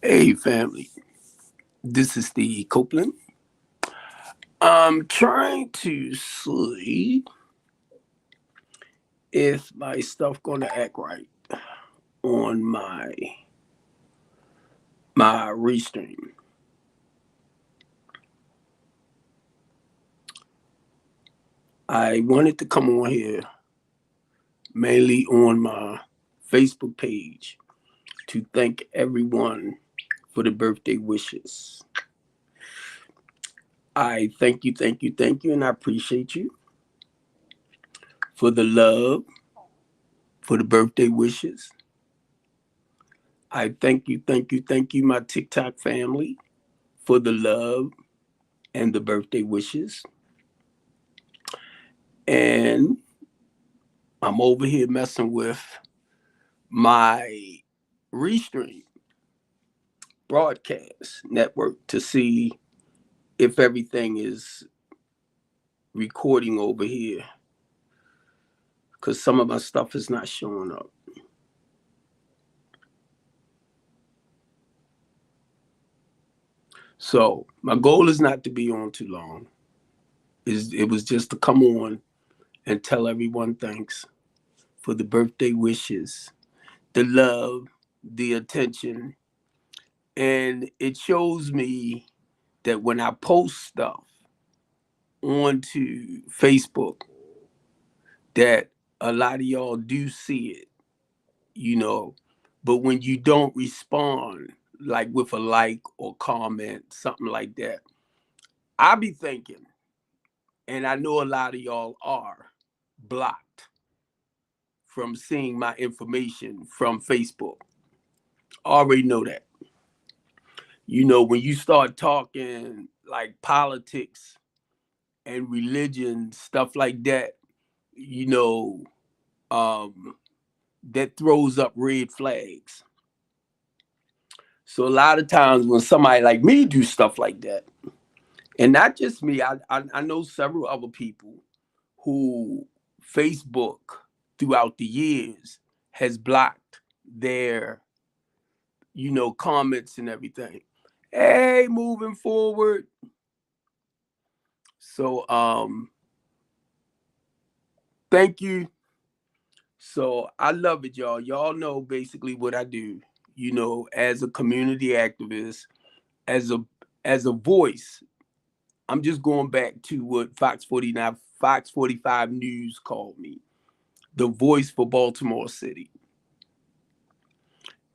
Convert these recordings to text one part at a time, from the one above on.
Hey, family. This is the Copeland. I'm trying to see if my stuff gonna act right on my restream. I wanted to come on here mainly on my Facebook page to thank everyone for the birthday wishes. I thank you, and I appreciate you for the love, for the birthday wishes. I thank you, my TikTok family, for the love and the birthday wishes. And I'm over here messing with my Restream broadcast network to see if everything is recording over here because some of my stuff is not showing up. So my goal is not to be on too long. It was just to come on and tell everyone thanks for the birthday wishes, the love, the attention. And it shows me that when I post stuff onto Facebook, that a lot of y'all do see it, you know, but when you don't respond, like with a like or comment, something like that, I be thinking, and I know a lot of y'all are blocked from seeing my information from Facebook. I already know that. You know, when you start talking like politics and religion, stuff like that, you know, that throws up red flags. So a lot of times when somebody like me do stuff like that, and not just me, I know several other people who Facebook throughout the years has blocked their, comments and everything. Hey, moving forward. So thank you. So I love it, y'all. Y'all know basically what I do, as a community activist, as a voice. I'm just going back to what Fox 45 News called me, the voice for Baltimore City.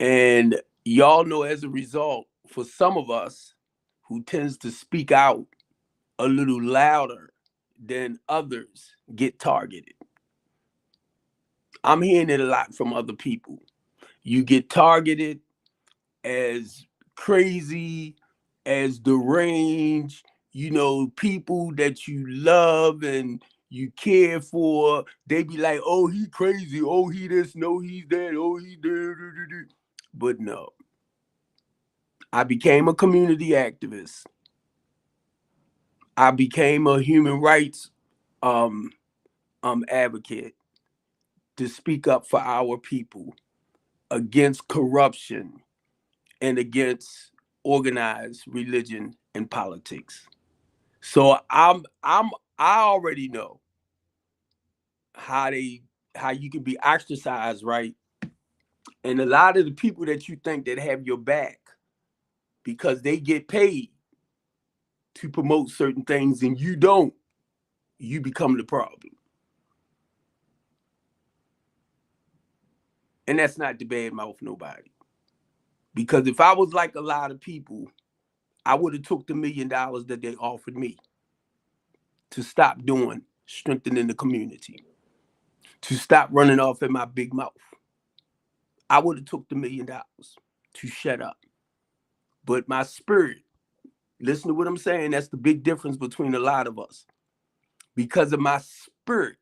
And y'all know as a result, for some of us who tends to speak out a little louder than others get targeted. I'm hearing it a lot from other people. You get targeted as crazy, as deranged, people that you love and you care for. They be like, oh, he crazy. Oh, he this. No, he's that. Oh, he there. But no, I became a community activist. I became a human rights um, advocate to speak up for our people against corruption and against organized religion and politics. So I already know how how you can be ostracized, right? And a lot of the people that you think that have your back because they get paid to promote certain things and you don't, you become the problem. And that's not to badmouth nobody. Because if I was like a lot of people, I would have took the $1 million that they offered me to stop doing strengthening the community, to stop running off in my big mouth. I would have took the $1 million to shut up. But my spirit, listen to what I'm saying, that's the big difference between a lot of us. Because of my spirit,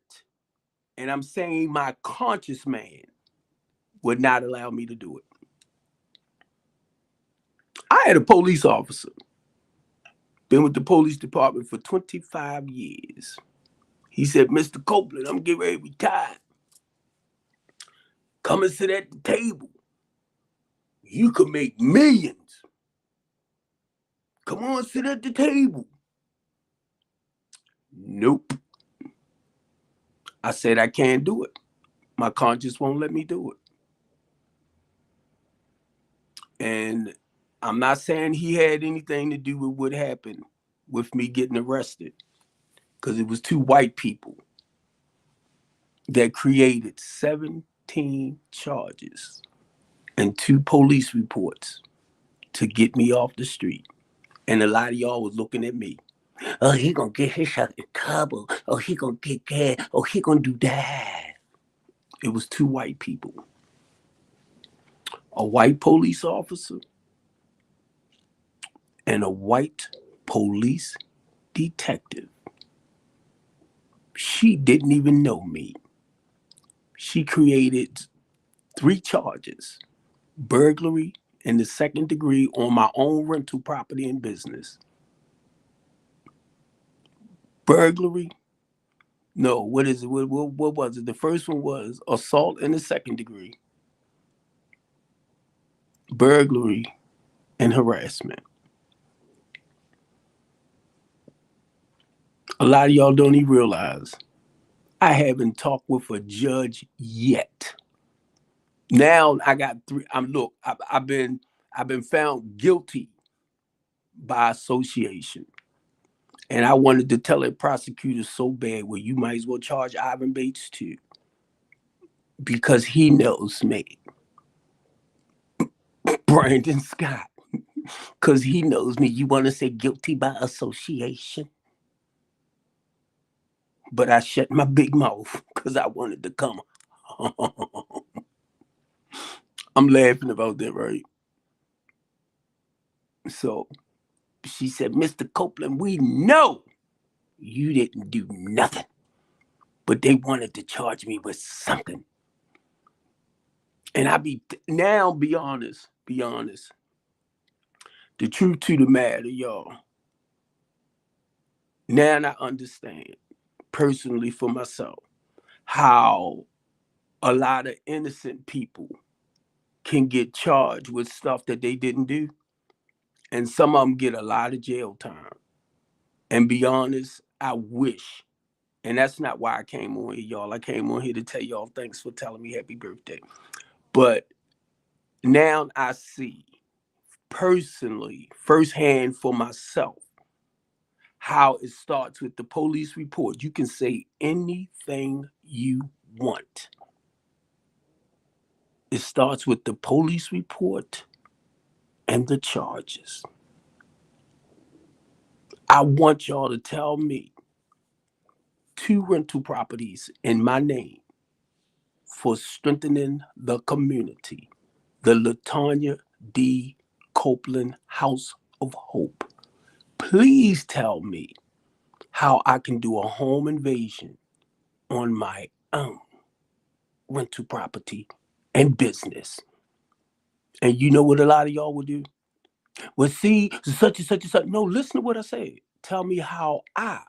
and I'm saying my conscious man would not allow me to do it. I had a police officer, been with the police department for 25 years. He said, Mr. Copeland, I'm getting ready to retire. Come and sit at the table. You could make millions. Come on, sit at the table. Nope. I said I can't do it. My conscience won't let me do it. And I'm not saying he had anything to do with what happened with me getting arrested, because it was two white people that created 17 charges and 2 police reports to get me off the street. And a lot of y'all was looking at me. Oh, he gonna get his shot in trouble. Oh, he gonna get that. Oh, he gonna do that. It was 2 white people. A white police officer and a white police detective. She didn't even know me. She created 3 charges: burglary in the 2nd degree on my own rental property and business. Burglary. No, what is it? What was it? The first one was assault in the 2nd degree, burglary, and harassment. A lot of y'all don't even realize I haven't talked with a judge yet. Now I got 3. I've been found guilty by association. And I wanted to tell that prosecutor so bad, well, you might as well charge Ivan Bates too, because he knows me. Brandon Scott, because he knows me. You want to say guilty by association? But I shut my big mouth because I wanted to come. I'm laughing about that, right? So she said, Mr. Copeland, we know you didn't do nothing, but they wanted to charge me with something. And be honest. The truth to the matter, y'all. Now I understand personally for myself how a lot of innocent people can get charged with stuff that they didn't do. And some of them get a lot of jail time. And be honest, I wish. And that's not why I came on here, y'all. I came on here to tell y'all thanks for telling me happy birthday. But now I see personally, firsthand for myself, how it starts with the police report. You can say anything you want. It starts with the police report and the charges. I want y'all to tell me 2 rental properties in my name for strengthening the community. The Latanya D. Copeland House of Hope. Please tell me how I can do a home invasion on my own rental property and business. And you know what a lot of y'all will do? Well, see, such and such and such. No, listen to what I said. Tell me how I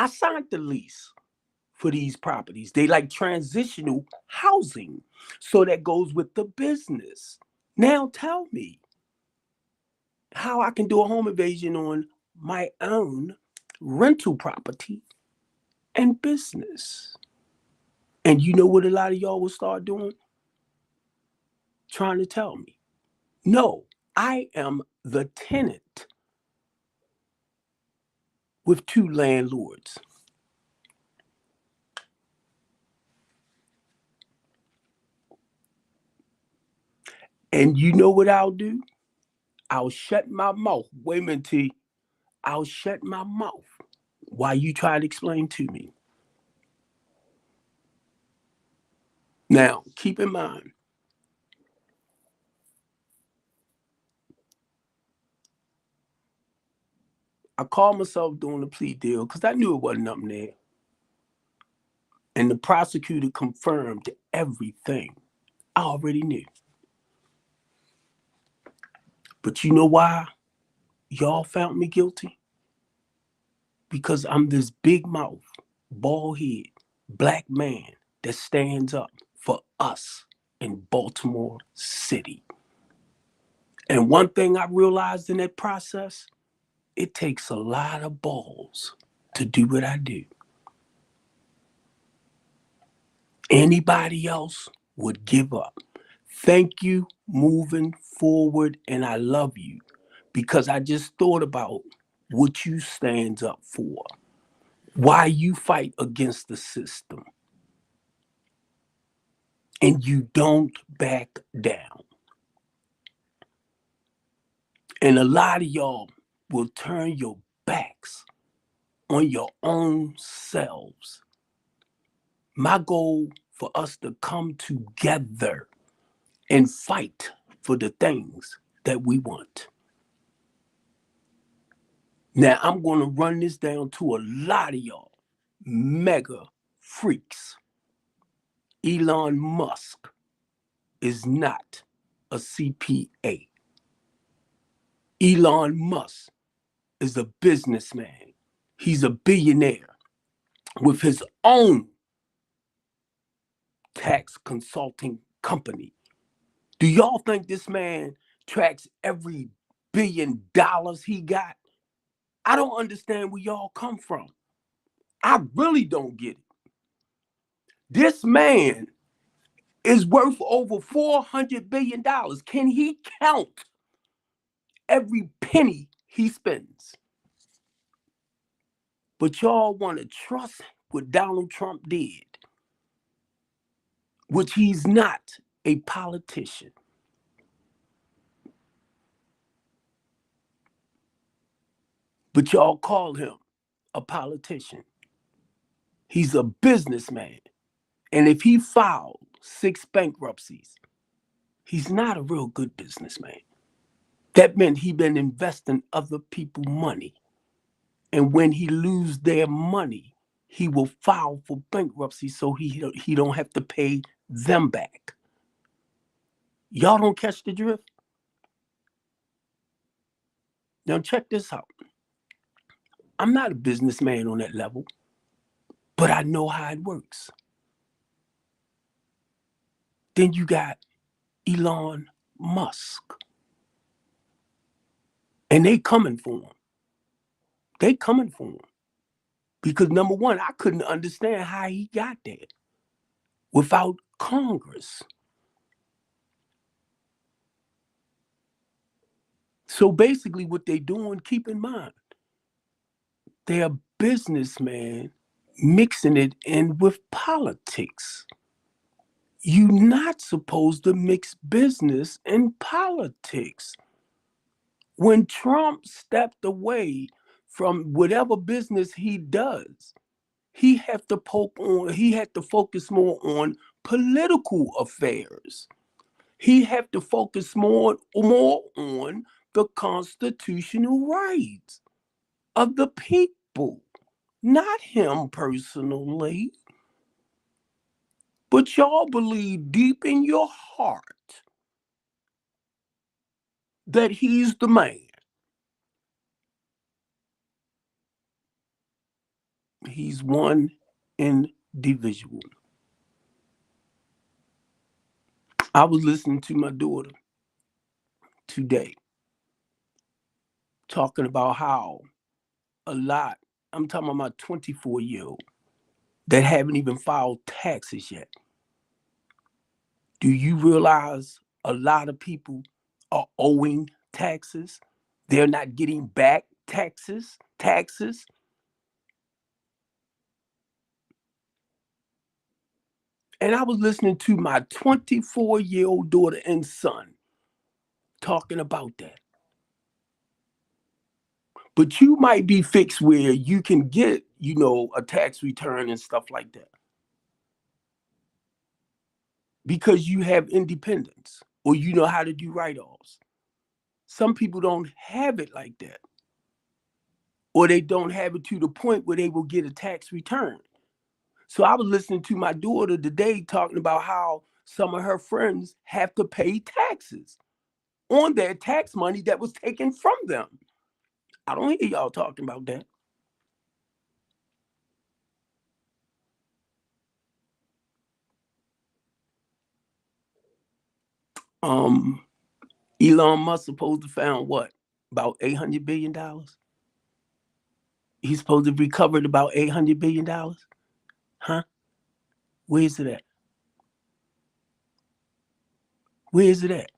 signed the lease for these properties. They like transitional housing. So that goes with the business. Now tell me how I can do a home invasion on my own rental property and business. And you know what a lot of y'all will start doing? Trying to tell me. No, I am the tenant with 2 landlords. And you know what I'll do? I'll shut my mouth. Wait a minute, T. I'll shut my mouth while you try to explain to me. Now, keep in mind, I called myself doing a plea deal because I knew it wasn't nothing there. And the prosecutor confirmed everything I already knew. But you know why y'all found me guilty? Because I'm this big mouth, bald head, black man that stands up for us in Baltimore City. And one thing I realized in that process, It takes a lot of balls to do what I do. Anybody else would give up. Thank you, moving forward, and I love you because I just thought about what you stand up for, why you fight against the system, and you don't back down. And a lot of y'all will turn your backs on your own selves. My goal for us to come together and fight for the things that we want. Now, I'm going to run this down to a lot of y'all mega freaks. Elon Musk is not a CPA. Elon Musk is a businessman. He's a billionaire with his own tax consulting company. Do y'all think this man tracks every $1 billion he got? I don't understand where y'all come from. I really don't get it. This man is worth over $400 billion. Can he count every penny he spends? But y'all want to trust what Donald Trump did, which he's not a politician. But y'all call him a politician. He's a businessman. And if he filed 6 bankruptcies, he's not a real good businessman. That meant he been investing other people's money. And when he lose their money, he will file for bankruptcy so he don't have to pay them back. Y'all don't catch the drift? Now check this out. I'm not a businessman on that level, but I know how it works. Then you got Elon Musk. And they coming for him. They coming for him. Because number one, I couldn't understand how he got there without Congress. So basically what they doing, keep in mind, they're a businessman mixing it in with politics. You're not supposed to mix business and politics. When Trump stepped away from whatever business he does, he had to focus more on political affairs. He had to focus more on the constitutional rights of the people, not him personally. But y'all believe deep in your heart that he's the man. He's one individual. I was listening to my daughter today talking about how a lot, I'm talking about my 24-year-old that haven't even filed taxes yet. Do you realize a lot of people are owing taxes? They're not getting back taxes. And I was listening to my 24-year-old daughter and son talking about that. But you might be fixed where you can get, a tax return and stuff like that because you have independence or you know how to do write-offs. Some people don't have it like that, or they don't have it to the point where they will get a tax return. So I was listening to my daughter today talking about how some of her friends have to pay taxes on their tax money that was taken from them. I don't hear y'all talking about that. Um, Elon Musk supposed to found what? About $800 billion? He's supposed to have recovered about $800 billion. Huh? Where is it at? Where is it at?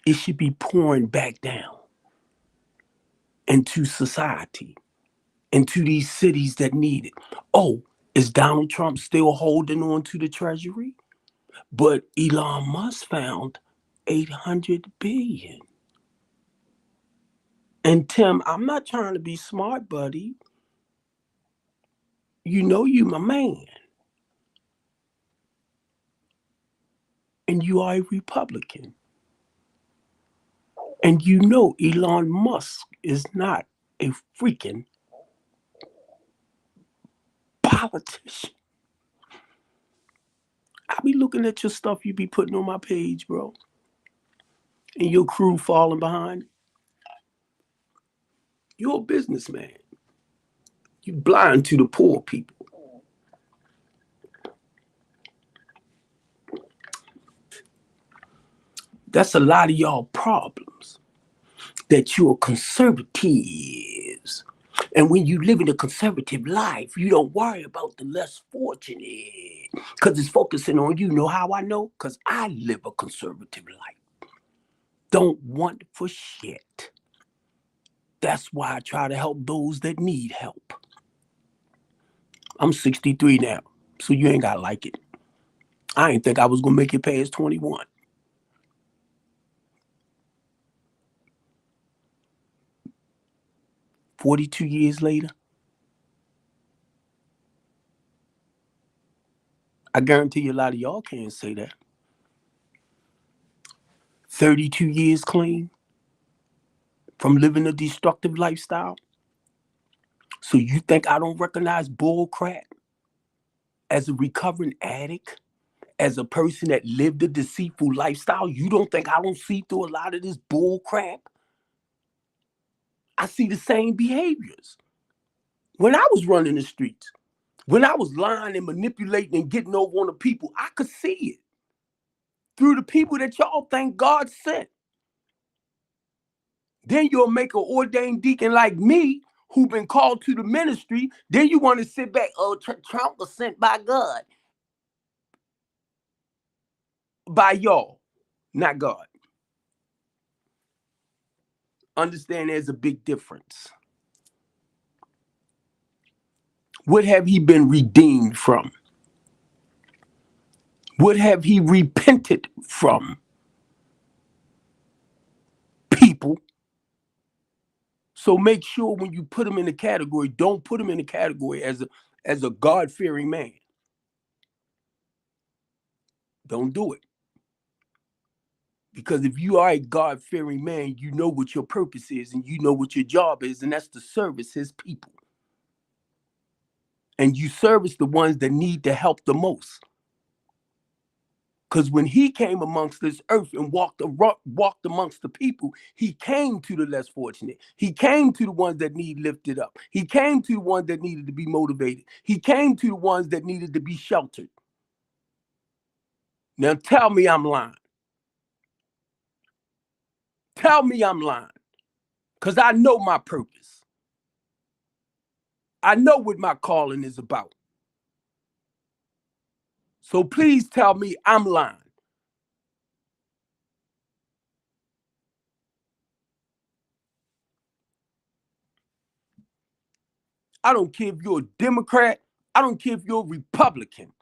It should be pouring back down into society, into these cities that need it. Oh, is Donald Trump still holding on to the treasury? But Elon Musk found 800 billion. And Tim, I'm not trying to be smart, buddy. You know you my man. And you are a Republican. And you know Elon Musk is not a freaking politician. I be looking at your stuff you be putting on my page, bro. And your crew falling behind. You're a businessman. You blind to the poor people. That's a lot of y'all problems. That you're conservatives. And when you live in a conservative life, you don't worry about the less fortunate. Because it's focusing on you. Know how I know? Because I live a conservative life. Don't want for shit. That's why I try to help those that need help. I'm 63 now, so you ain't got to like it. I ain't think I was going to make it past 21. $42 years later, I guarantee you a lot of y'all can't say that. 32 years clean from living a destructive lifestyle. So you think I don't recognize bull crap as a recovering addict, as a person that lived a deceitful lifestyle? You don't think I don't see through a lot of this bull crap? I see the same behaviors. When I was running the streets, when I was lying and manipulating and getting over on the people, I could see it through the people that y'all think God sent. Then you'll make an ordained deacon like me who been called to the ministry. Then you want to sit back, oh, Trump was sent by God. By y'all, not God. Understand there's a big difference. What have he been redeemed from? What have he repented from? People. So make sure when you put him in the category, don't put him in the category as a God-fearing man. Don't do it. Because if you are a God-fearing man, you know what your purpose is and you know what your job is, and that's to service his people. And you service the ones that need the help the most. Because when he came amongst this earth and walked amongst the people, he came to the less fortunate. He came to the ones that need lifted up. He came to the ones that needed to be motivated. He came to the ones that needed to be sheltered. Now tell me I'm lying. Tell me I'm lying. Because I know my purpose. I know what my calling is about. So please tell me I'm lying. I don't care if you're a Democrat. I don't care if you're a Republican.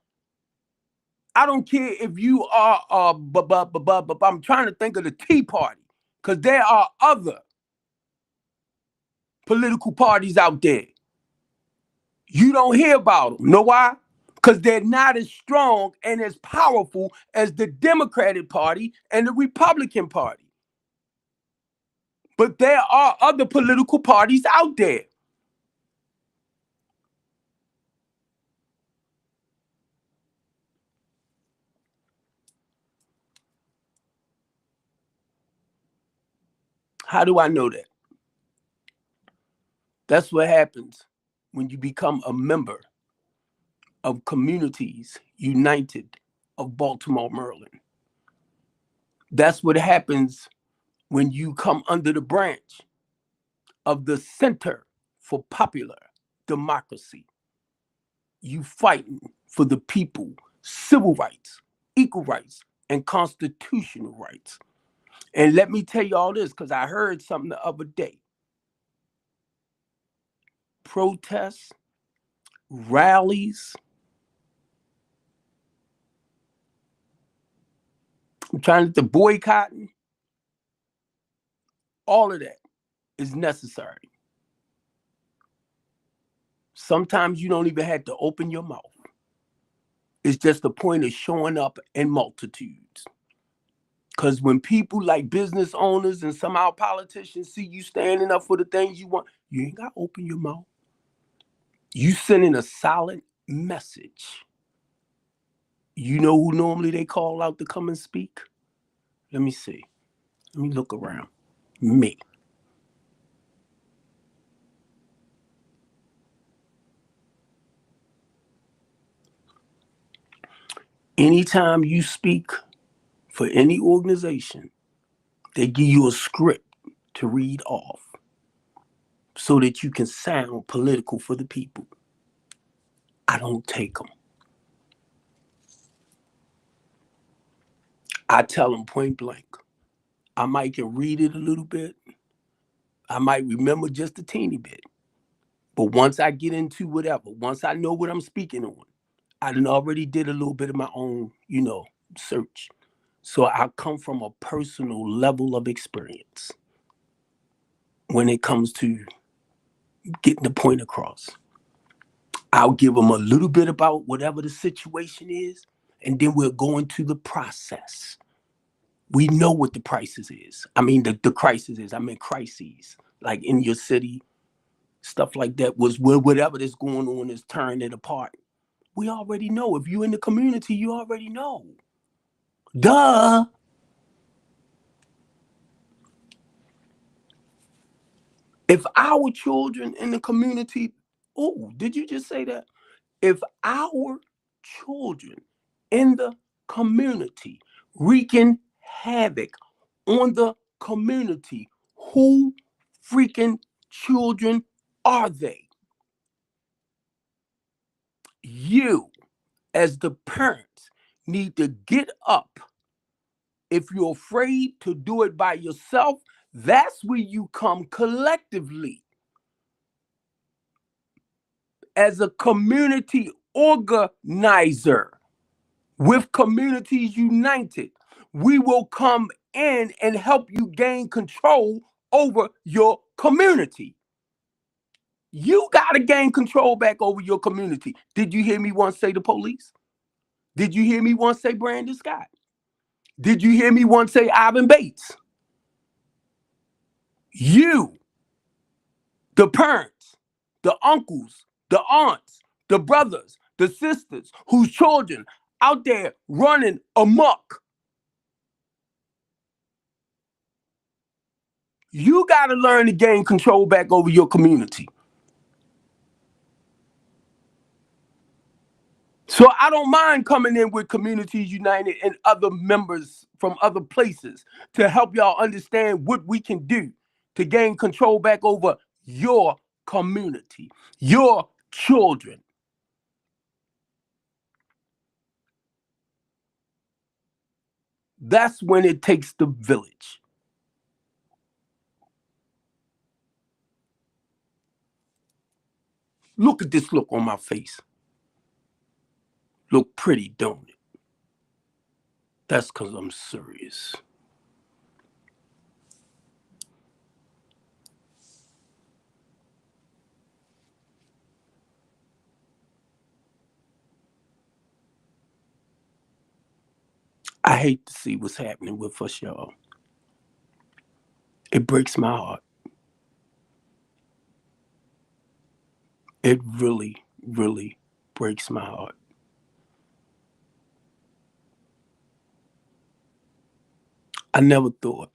I don't care if you are, I'm trying to think of the Tea Party, because there are other political parties out there. You don't hear about them. Know why? Because they're not as strong and as powerful as the Democratic Party and the Republican Party. But there are other political parties out there. How do I know that? That's what happens when you become a member of Communities United of Baltimore, Maryland. That's what happens when you come under the branch of the Center for popular democracy. You fighting for the people, civil rights, equal rights, and constitutional rights. And let me tell you all this, because I heard something the other day. Protests, rallies, I'm trying to boycotting, all of that is necessary. Sometimes you don't even have to open your mouth. It's just the point of showing up in multitudes. Because when people like business owners and some of our politicians see you standing up for the things you want, you ain't got to open your mouth. You sending a solid message. You know who normally they call out to come and speak? Let me see. Let me look around. Me. Anytime you speak for any organization, they give you a script to read off so that you can sound political for the people. I don't take them. I tell them point blank. I might can read it a little bit. I might remember just a teeny bit. But once I get into whatever, once I know what I'm speaking on, I done already did a little bit of my own, search. So I come from a personal level of experience when it comes to getting the point across. I'll give them a little bit about whatever the situation is, and then we'll go into the process. We know what the crisis is. I mean, the crisis is, I mean, crises, like in your city, stuff like that, was whatever that's going on is tearing it apart. We already know. If you're in the community, you already know. Duh. If our children in the community, oh, did you just say that? If our children in the community wreaking havoc on the community, who freaking children are they? You, as the parents, need to get up. If you're afraid to do it by yourself, that's where you come collectively. As a community organizer with Communities United, we will come in and help you gain control over your community. You got to gain control back over your community. Did you hear me once say the police? Did you hear me once say Brandon Scott? Did you hear me once say Ivan Bates? You, the parents, the uncles, the aunts, the brothers, the sisters whose children out there running amok. You got to learn to gain control back over your community. So I don't mind coming in with Communities United and other members from other places to help y'all understand what we can do to gain control back over your community, your children. That's when it takes the village. Look at this look on my face. Look pretty, don't it? That's because I'm serious. I hate to see what's happening with us, y'all. It breaks my heart. It really, really breaks my heart. I never thought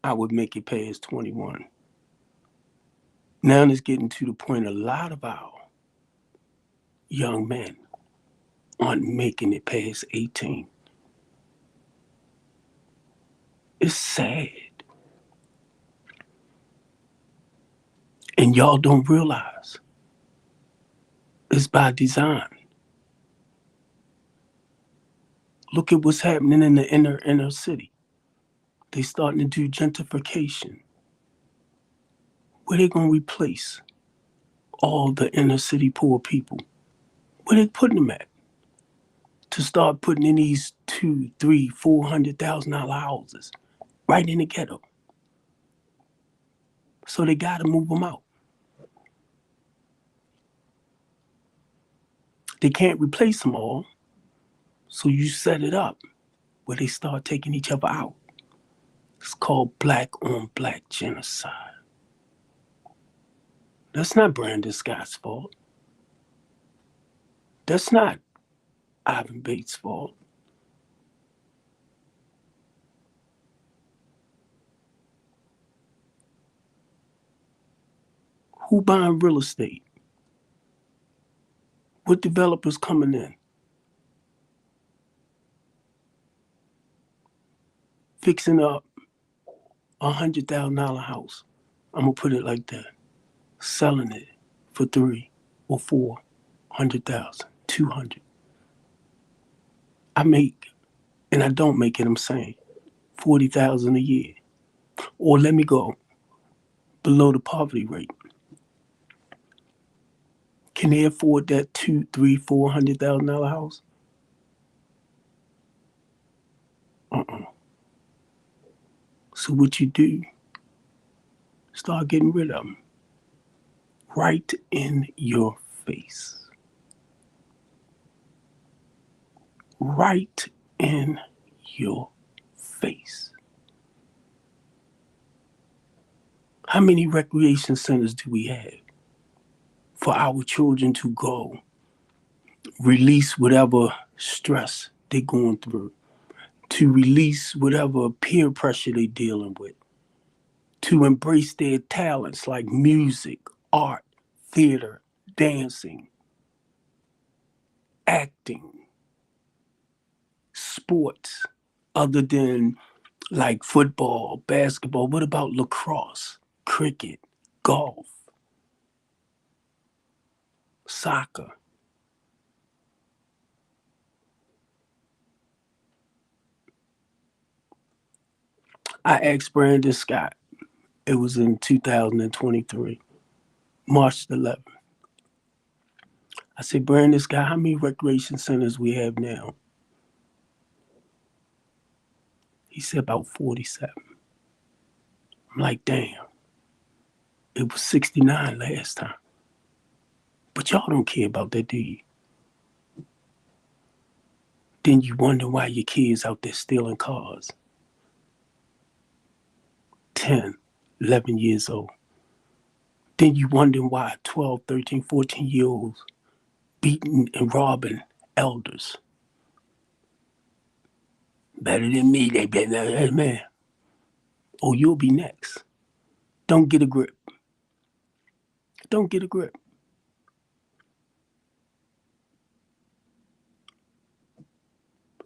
I would make it past 21. Now it's getting to the point a lot of our young men aren't making it past 18. It's sad. And y'all don't realize it's by design. Look at what's happening in the inner city. They starting to do gentrification. Where they gonna replace all the inner city poor people? Where they putting them at? To start putting in these 2, 3, $400,000 houses right in the ghetto. So they gotta move them out. They can't replace them all. So you set it up where they start taking each other out. It's called black on black genocide. That's not Brandon Scott's fault. That's not Ivan Bates' fault. Who buying real estate? What developers coming in? Fixing up $100,000 house. I'm gonna put it like that. Selling it for 3 or 400,000, 200. I make, and I don't make it. I'm saying 40,000 a year, or let me go below the poverty rate. Can they afford that 2, 3, $400,000 house? So what you do? Start getting rid of them right in your face. Right in your face. How many recreation centers do we have for our children to go release whatever stress they're going through, to release whatever peer pressure they're dealing with, to embrace their talents like music, art, theater, dancing, acting, sports, other than like football, basketball? What about lacrosse, cricket, golf, soccer? I asked Brandon Scott. It was in 2023, March the 11th. I said, Brandon Scott, how many recreation centers we have now? He said about 47. I'm like, damn, it was 69 last time. But y'all don't care about that, do you? Then you wonder why your kids out there stealing cars. 10, 11 years old. Then you wonder why 12, 13, 14-year-olds beating and robbing elders. Better than me, they better, hey, man. Oh, you'll be next. Don't get a grip. Don't get a grip.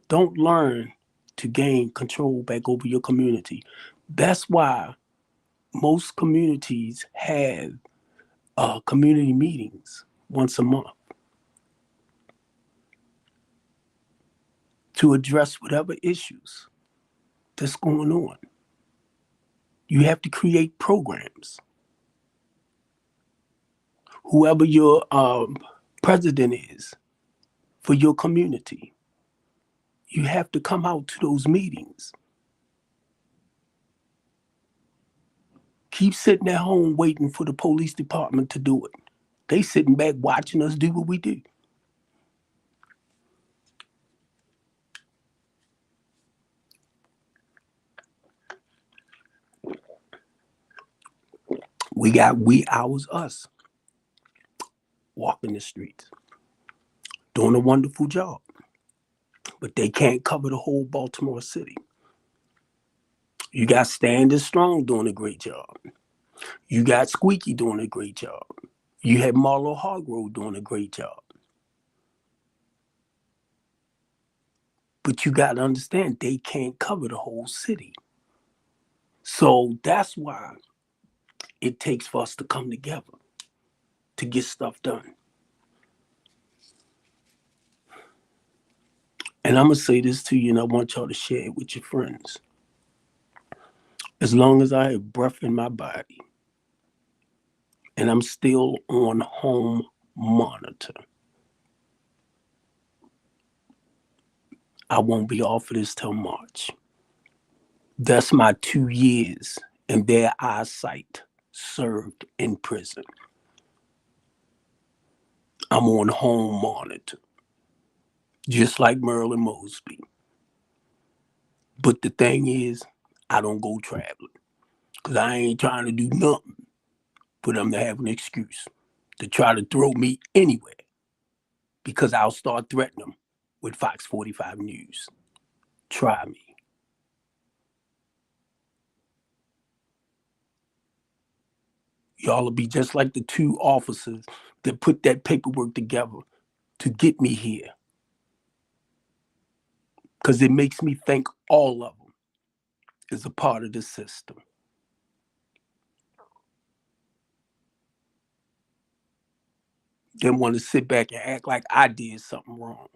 Don't learn to gain control back over your community. That's why most communities have community meetings once a month to address whatever issues that's going on. You have to create programs. Whoever your president is for your community, you have to come out to those meetings. Keep sitting at home waiting for the police department to do it. They sitting back watching us do what we do. We got we ours us walking the streets, doing a wonderful job. But they can't cover the whole Baltimore City. You got Standing Strong doing a great job. You got Squeaky doing a great job. You had Marlo Hargrove doing a great job. But you got to understand, they can't cover the whole city. So that's why it takes for us to come together to get stuff done. And I'm going to say this to you, and I want y'all to share it with your friends. As long as I have breath in my body and I'm still on home monitor, I won't be off of this till March. That's my 2 years in their eyesight served in prison. I'm on home monitor, just like Merlin Mosby. But the thing is, I don't go traveling because I ain't trying to do nothing for them to have an excuse to try to throw me anywhere, because I'll start threatening them with Fox 45 News. Try me. Y'all will be just like the 2 officers that put that paperwork together to get me here. Because it makes me think all of them is a part of the system. They want to sit back and act like I did something wrong.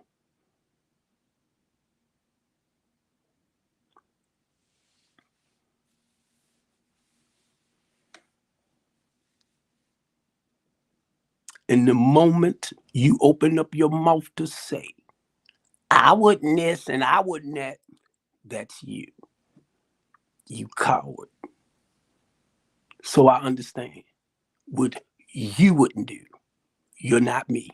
In the moment you open up your mouth to say, I wouldn't this and I wouldn't that, that's you. You coward. So I understand what you wouldn't do. You're not me.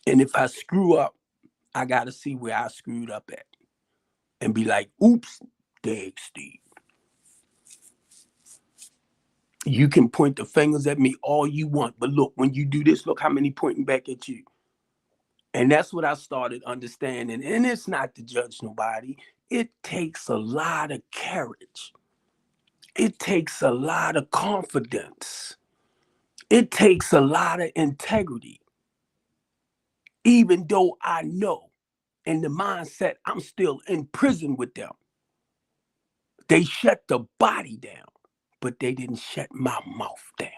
And if I screw up, I got to see where I screwed up at and be like, oops, dag Steve. You can point the fingers at me all you want, but look, when you do this, look how many pointing back at you. And that's what I started understanding. And it's not to judge nobody. It takes a lot of courage. It takes a lot of confidence. It takes a lot of integrity. Even though I know in the mindset I'm still in prison with them. They shut the body down, but they didn't shut my mouth down.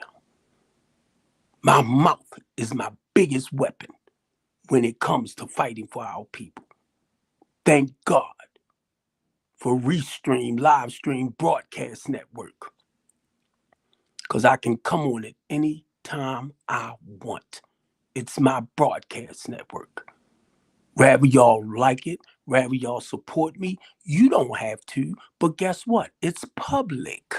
My mouth is my biggest weapon when it comes to fighting for our people. Thank God for Restream, live stream broadcast network. Because I can come on it any time I want. It's my broadcast network. Wherever y'all like it, wherever y'all support me, you don't have to. But guess what? It's public.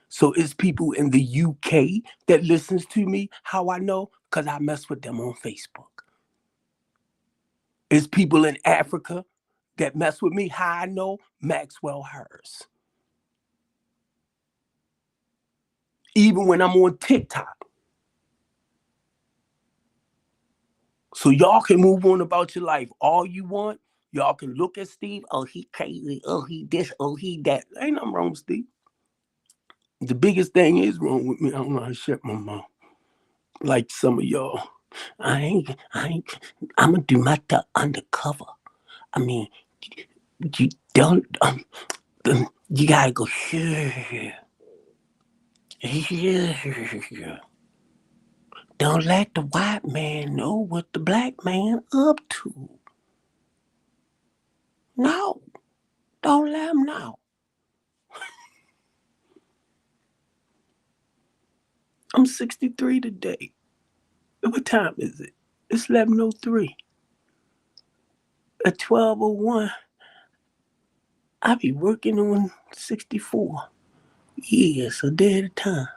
So it's people in the UK that listens to me. How I know? Because I mess with them on Facebook. It's people in Africa that mess with me. How I know? Maxwell Harris. Even when I'm on TikTok. So y'all can move on about your life all you want. Y'all can look at Steve. Oh, he crazy. Oh, he this. Oh, he that. Ain't nothing wrong with Steve. The biggest thing is wrong with me. I don't know how to shut my mouth. Like some of y'all. I'm gonna do my stuff undercover. I mean, you don't, you gotta go, yeah. Don't let the white man know what the black man up to. No, don't let him know. I'm 63 today. What time is it? It's 11:03. At 12:01, I be working on 64 years a day at a time.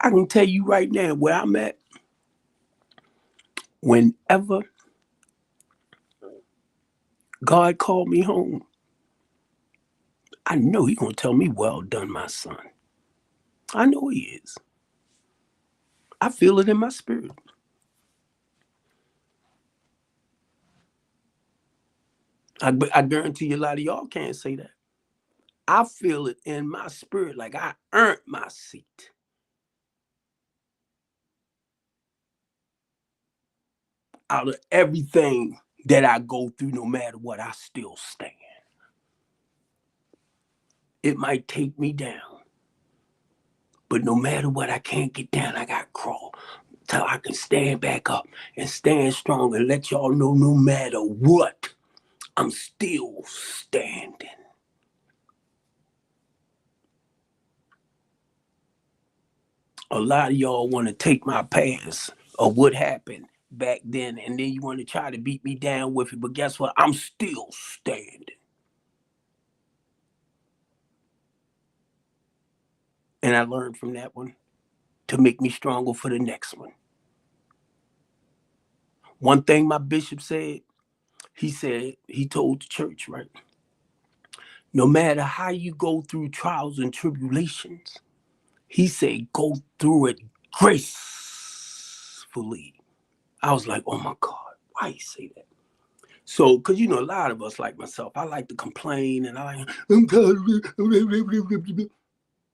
I can tell you right now where I'm at. Whenever God called me home, I know He's gonna tell me, well done, my son. I know He is. I feel it in my spirit. I guarantee you a lot of y'all can't say that. I feel it in my spirit like I earned my seat. Out of everything that I go through, no matter what, I still stand. It might take me down, but no matter what, I can't get down. I got to crawl till I can stand back up and stand strong and let y'all know no matter what, I'm still standing. A lot of y'all want to take my past of what happened back then, and then you want to try to beat me down with it. But guess what? I'm still standing. And I learned from that one to make me stronger for the next one. One thing my bishop said, he told the church, right? No matter how you go through trials and tribulations, he said, go through it gracefully. I was like, oh my God, why he say that? So, because a lot of us, like myself, I like to complain and I'm tired.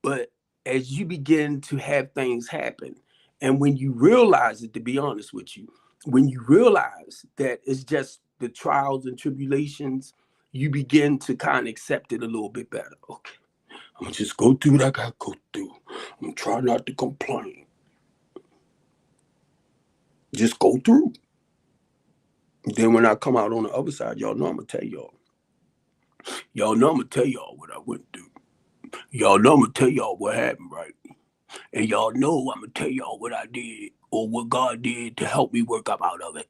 But as you begin to have things happen, and when you realize it, to be honest with you, when you realize that it's just the trials and tribulations, you begin to kind of accept it a little bit better. Okay, I'm gonna just go through what I gotta go through. I'm gonna try not to complain. Just go through. Then when I come out on the other side, y'all know I'm gonna tell y'all. Y'all know I'm gonna tell y'all what I went through. Y'all know I'm gonna tell y'all what happened, right? And y'all know I'm gonna tell y'all what I did or what God did to help me work up out of it.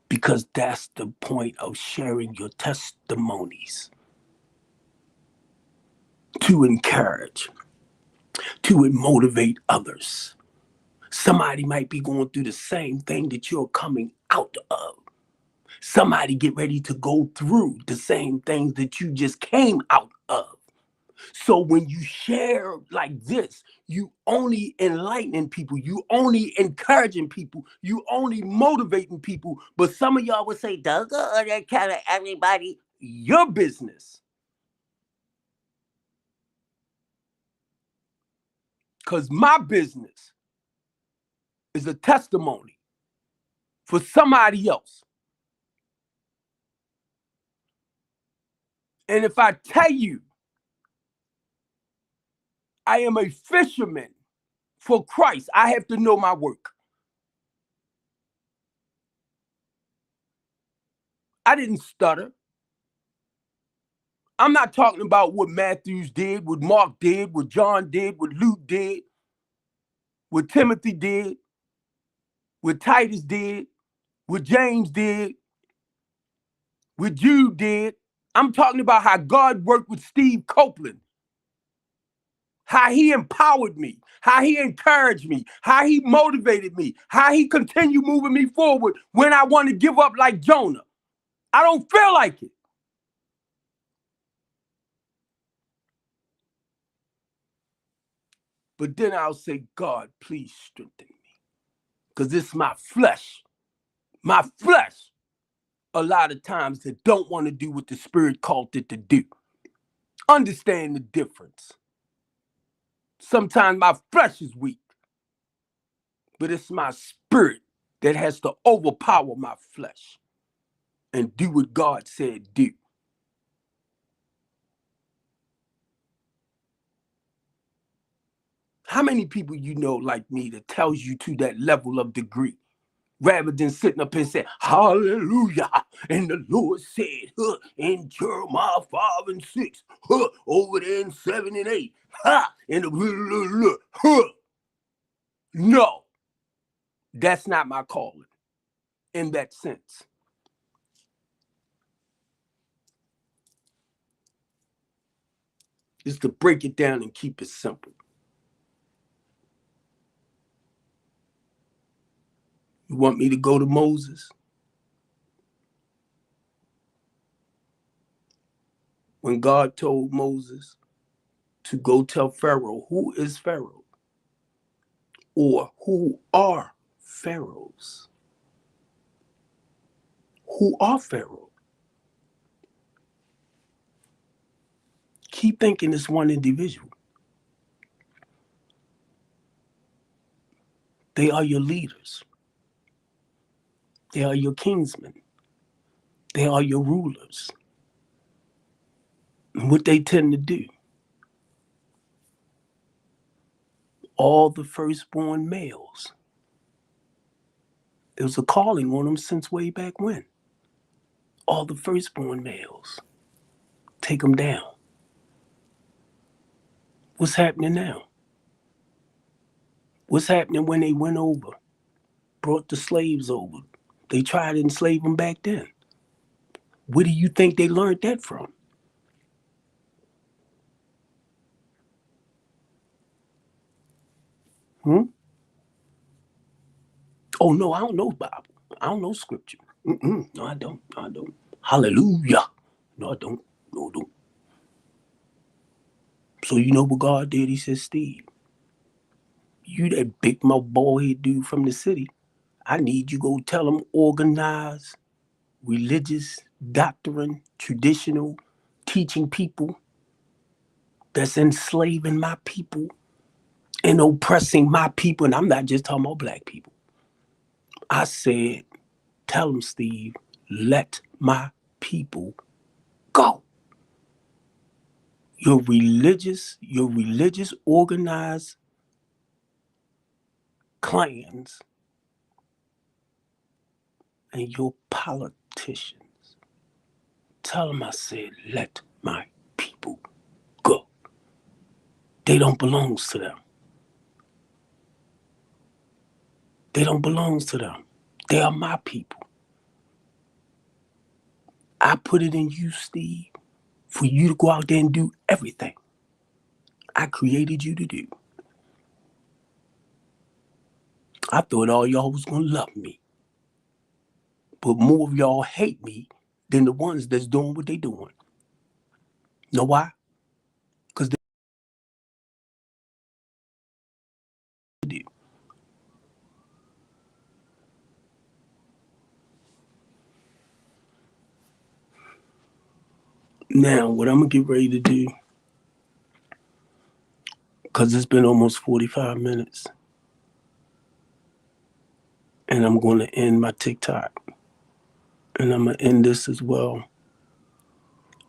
Because that's the point of sharing your testimonies. To encourage, to motivate others. Somebody might be going through the same thing that you're coming out of. Somebody get ready to go through the same things that you just came out of. So when you share like this, you only enlightening people, you only encouraging people, you only motivating people. But some of y'all would say, Doug, that kind of everybody, your business. Because my business is a testimony for somebody else. And if I tell you I am a fisherman for Christ, I have to know my work. I didn't stutter. I'm not talking about what Matthews did, what Mark did, what John did, what Luke did, what Timothy did, what Titus did, what James did, what Jude did. I'm talking about how God worked with Steve Copeland, how he empowered me, how he encouraged me, how he motivated me, how he continued moving me forward when I want to give up like Jonah. I don't feel like it. But then I'll say, God, please strengthen me. Because it's my flesh. My flesh, a lot of times, that don't want to do what the Spirit called it to do. Understand the difference. Sometimes my flesh is weak, but it's my spirit that has to overpower my flesh and do what God said do. How many people you know like me that tells you to that level of degree? Rather than sitting up and saying, hallelujah. And the Lord said, in Jeremiah 5 and 6, over there in 7 and 8, in the no, that's not my calling in that sense. It's to break it down and keep it simple. You want me to go to Moses? When God told Moses to go tell Pharaoh, who is Pharaoh? Or who are pharaohs? Who are Pharaoh? Keep thinking it's one individual. They are your leaders. They are your kinsmen. They are your rulers. And what they tend to do, all the firstborn males, it was a calling on them since way back when. All the firstborn males, take them down. What's happening now? What's happening when they went over, brought the slaves over? They tried to enslave them back then. Where do you think they learned that from? Hmm? Oh, no, I don't know Bible. I don't know scripture. No, I don't. No, I don't. Hallelujah. No, I don't. No, I don't. So you know what God did? He said, Steve, you that big mouth bald head dude from the city, I need you go tell them organized, religious, doctrine, traditional, teaching people that's enslaving my people and oppressing my people. And I'm not just talking about black people. I said, tell them, Steve, let my people go. Your religious organized clans and your politicians. Tell them I said, let my people go. They don't belong to them. They don't belong to them. They are my people. I put it in you, Steve, for you to go out there and do everything I created you to do. I thought all y'all was gonna love me, but more of y'all hate me than the ones that's doing what they doing. Know why? Because they do. Now, what I'm gonna get ready to do, because it's been almost 45 minutes, and I'm gonna end my TikTok, and I'm gonna end this as well.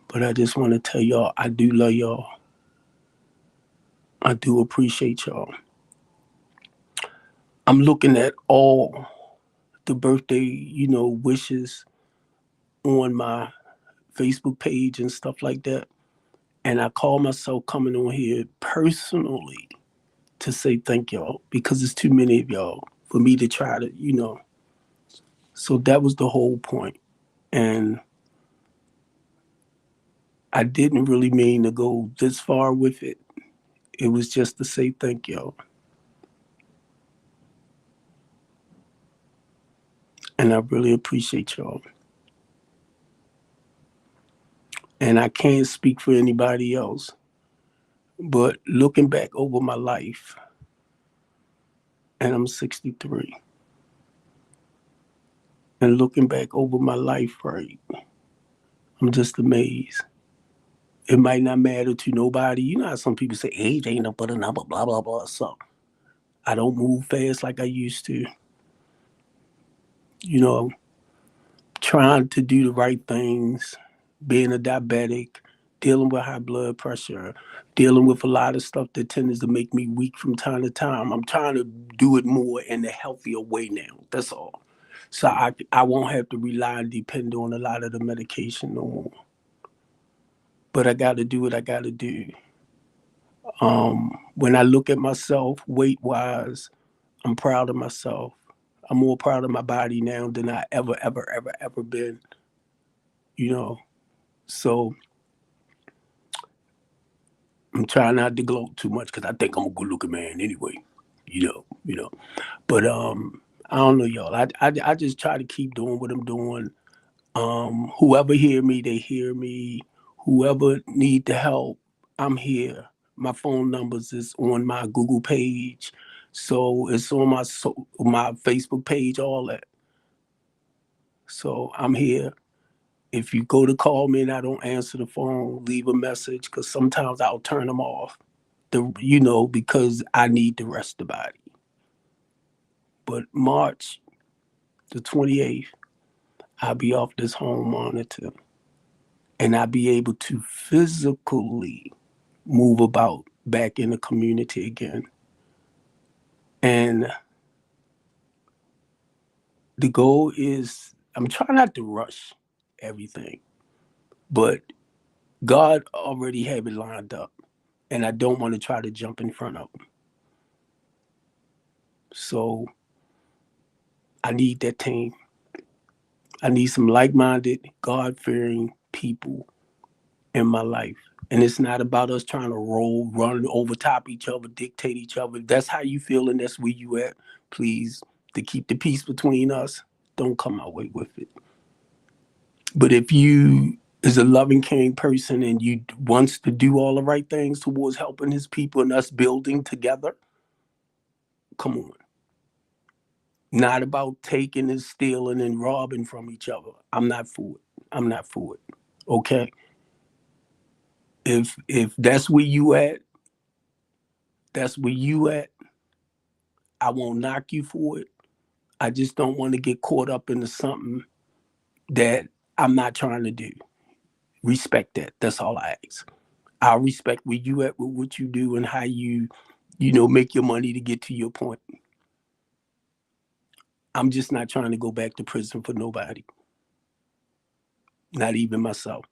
But I just want to tell y'all, I do love y'all. I do appreciate y'all. I'm looking at all the birthday, wishes on my Facebook page and stuff like that. And I call myself coming on here personally to say thank y'all because it's too many of y'all for me to try to. So that was the whole point. And I didn't really mean to go this far with it. It was just to say thank y'all. And I really appreciate y'all. And I can't speak for anybody else, but looking back over my life, and I'm 63, and looking back over my life, right, I'm just amazed. It might not matter to nobody. You know how some people say age ain't no but a number, blah, blah, blah. So I don't move fast like I used to. You know, trying to do the right things, being a diabetic, dealing with high blood pressure, dealing with a lot of stuff that tends to make me weak from time to time. I'm trying to do it more in a healthier way now. That's all. So I won't have to rely and depend on a lot of the medication no more. But I got to do what I got to do. When I look at myself weight wise, I'm proud of myself. I'm more proud of my body now than I ever, ever, ever, ever been. You know, so I'm trying not to gloat too much because I think I'm a good looking man anyway. You know. But I don't know, y'all. I just try to keep doing what I'm doing. Whoever hear me, they hear me. Whoever need the help, I'm here. My phone numbers is on my Google page, so it's on my Facebook page, all that. So I'm here. If you go to call me and I don't answer the phone, leave a message because sometimes I'll turn them off. Because I need to rest the body. But March the 28th, I'll be off this home monitor and I'll be able to physically move about back in the community again. And the goal is I'm trying not to rush everything, but God already have it lined up. And I don't want to try to jump in front of him. So I need that team. I need some like-minded, God-fearing people in my life. And it's not about us trying to run over top each other, dictate each other. If that's how you feel and that's where you at, please, to keep the peace between us, don't come my way with it. But if you is a loving, caring person and you wants to do all the right things towards helping his people and us building together, come on. Not about taking and stealing and robbing from each other. I'm not for it. I'm not for it. Okay. If that's where you at, that's where you at. I won't knock you for it. I just don't want to get caught up into something that I'm not trying to do. Respect that. That's all I ask. I respect where you at with what you do and how you make your money to get to your point. I'm just not trying to go back to prison for nobody. Not even myself.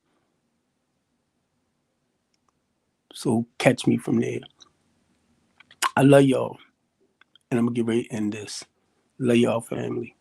So catch me from there. I love y'all. And I'm gonna get ready to end this. Love y'all, family.